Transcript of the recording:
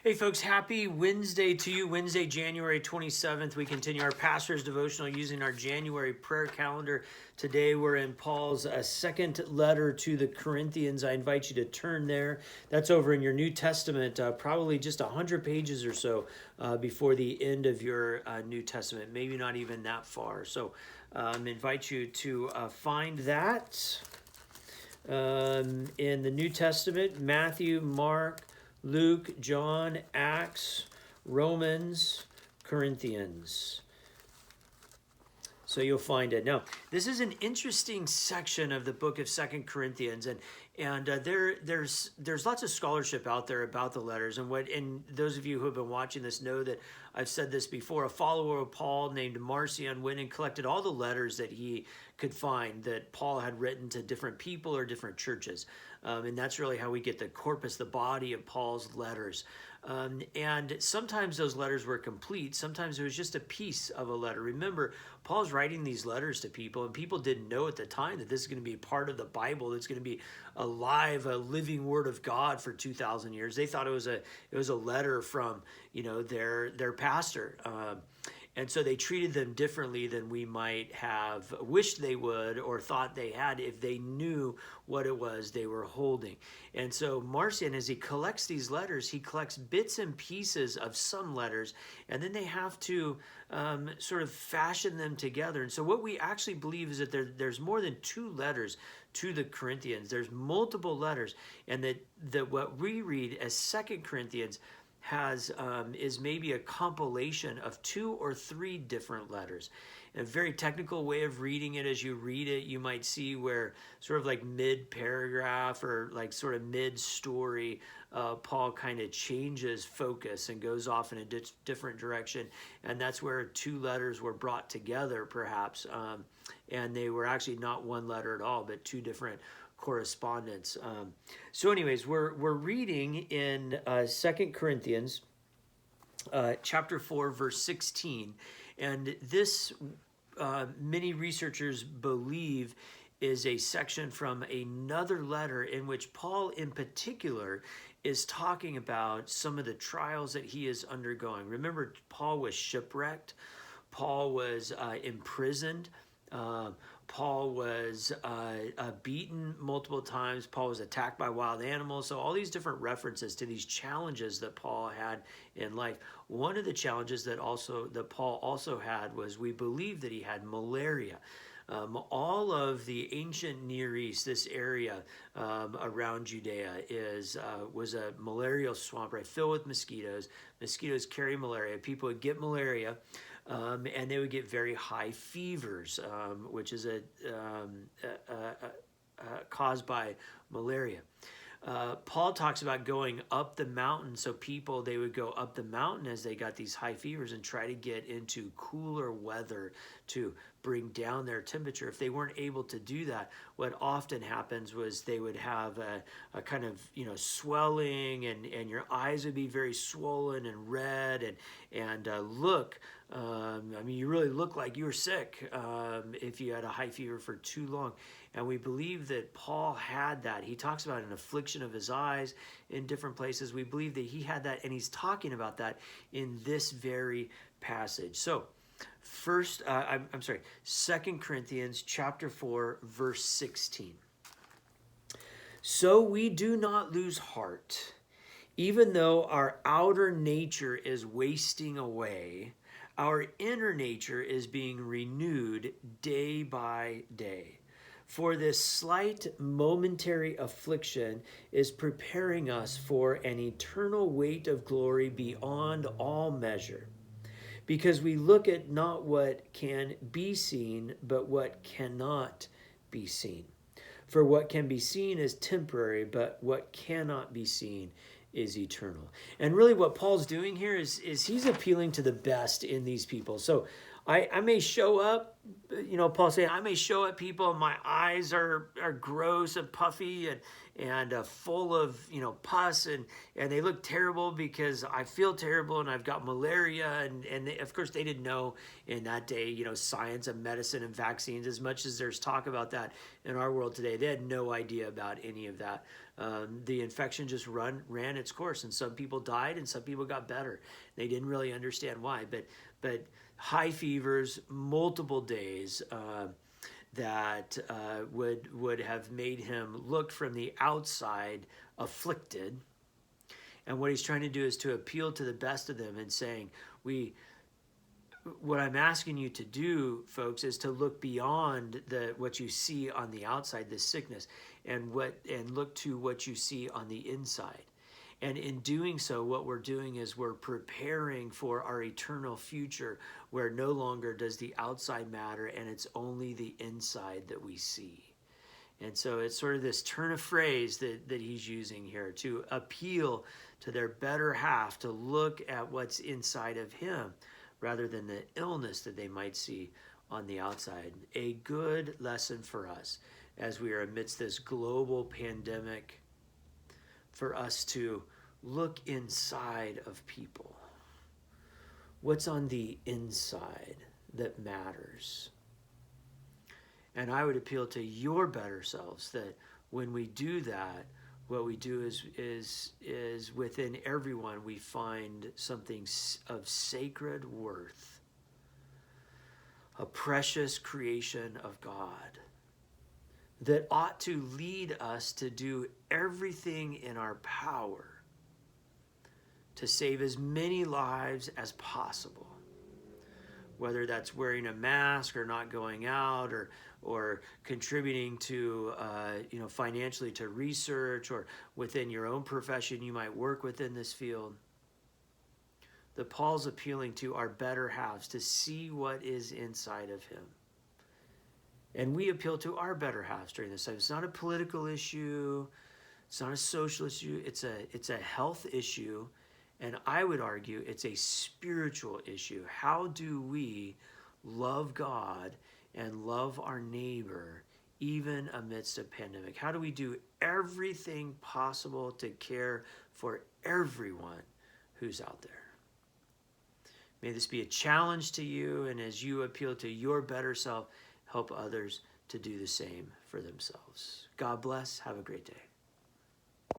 Hey folks, happy Wednesday to you. Wednesday, January 27th. We continue our pastor's devotional using our January prayer calendar. Today we're in Paul's second letter to the Corinthians. I invite you to turn there. That's over in your New Testament, probably just 100 pages or so before the end of your New Testament, maybe not even that far. So I invite you to find that in the New Testament, Matthew, Mark, Luke, John, Acts, Romans, Corinthians. So you'll find it. Now, this is an interesting section of the book of 2 Corinthians, and there's lots of scholarship out there about the letters. And those of you who have been watching this know that I've said this before. A follower of Paul named Marcion went and collected all the letters that he could find that Paul had written to different people or different churches. And that's really how we get the corpus, the body of Paul's letters. And sometimes those letters were complete. Sometimes it was just a piece of a letter. Remember, Paul's writing these letters to people, and people didn't know at the time that this is going to be part of the Bible. It's going to be alive, a living word of God for 2,000 years. They thought it was a letter from their pastor. And so they treated them differently than we might have wished they would or thought they had if they knew what it was they were holding. And so Marcion, as he collects these letters, he collects bits and pieces of some letters, and then they have to sort of fashion them together. And so what we actually believe is that there's more than 2 letters to the Corinthians. There's multiple letters, and that what we read as 2 Corinthians is maybe a compilation of 2 or 3 different letters. In a very technical way of reading it, as you read it, you might see where sort of like mid-paragraph or like sort of mid-story, Paul kind of changes focus and goes off in a different direction. And that's where 2 letters were brought together, perhaps. And they were actually not 1 letter at all, but 2 different correspondence. So anyways, we're reading in 2 Corinthians chapter 4, verse 16. And this, many researchers believe, is a section from another letter in which Paul in particular is talking about some of the trials that he is undergoing. Remember, Paul was shipwrecked. Paul was imprisoned. Paul was beaten multiple times. Paul was attacked by wild animals. So all these different references to these challenges that Paul had in life. One of the challenges that Paul also had was, we believe that he had malaria. All of the ancient Near East, this area around Judea, was a malarial swamp, right, filled with mosquitoes. Mosquitoes carry malaria. People would get malaria. And they would get very high fevers, which is caused by malaria. Paul talks about going up the mountain. So they would go up the mountain as they got these high fevers and try to get into cooler weather to bring down their temperature. If they weren't able to do that, what often happens was they would have a kind of swelling, and your eyes would be very swollen and red, and look. You really look like you were sick if you had a high fever for too long. And we believe that Paul had that. He talks about an affliction of his eyes in different places. We believe that he had that, and he's talking about that in this very passage. So, 2 Corinthians chapter 4, verse 16. So we do not lose heart, even though our outer nature is wasting away. Our inner nature is being renewed day by day. For this slight momentary affliction is preparing us for an eternal weight of glory beyond all measure. Because we look at not what can be seen, but what cannot be seen. For what can be seen is temporary, but what cannot be seen is eternal. And really what Paul's doing here is he's appealing to the best in these people. So I may show up, Paul saying, I may show up people, and my eyes are gross and puffy and full of, pus, and they look terrible because I feel terrible and I've got malaria. And of course, they didn't know in that day, science and medicine and vaccines, as much as there's talk about that in our world today. They had no idea about any of that. The infection just ran its course, and some people died and some people got better. They didn't really understand why, but high fevers, multiple days, that would have made him look from the outside afflicted. And what he's trying to do is to appeal to the best of them and saying, what I'm asking you to do, folks, is to look beyond what you see on the outside, this sickness, and look to what you see on the inside. And in doing so, what we're doing is we're preparing for our eternal future, where no longer does the outside matter and it's only the inside that we see. And so it's sort of this turn of phrase that he's using here to appeal to their better half, to look at what's inside of him rather than the illness that they might see on the outside. A good lesson for us as we are amidst this global pandemic, for us to look inside of people. What's on the inside that matters? And I would appeal to your better selves that when we do that, what we do is within everyone we find something of sacred worth, a precious creation of God that ought to lead us to do everything in our power to save as many lives as possible, whether that's wearing a mask or not going out, or contributing to financially to research, or within your own profession you might work within this field. That Paul's appealing to our better halves to see what is inside of him. And we appeal to our better halves during this time. It's not a political issue. It's not a social issue. It's a health issue. And I would argue it's a spiritual issue. How do we love God and love our neighbor even amidst a pandemic? How do we do everything possible to care for everyone who's out there? May this be a challenge to you, and as you appeal to your better self, help others to do the same for themselves. God bless. Have a great day.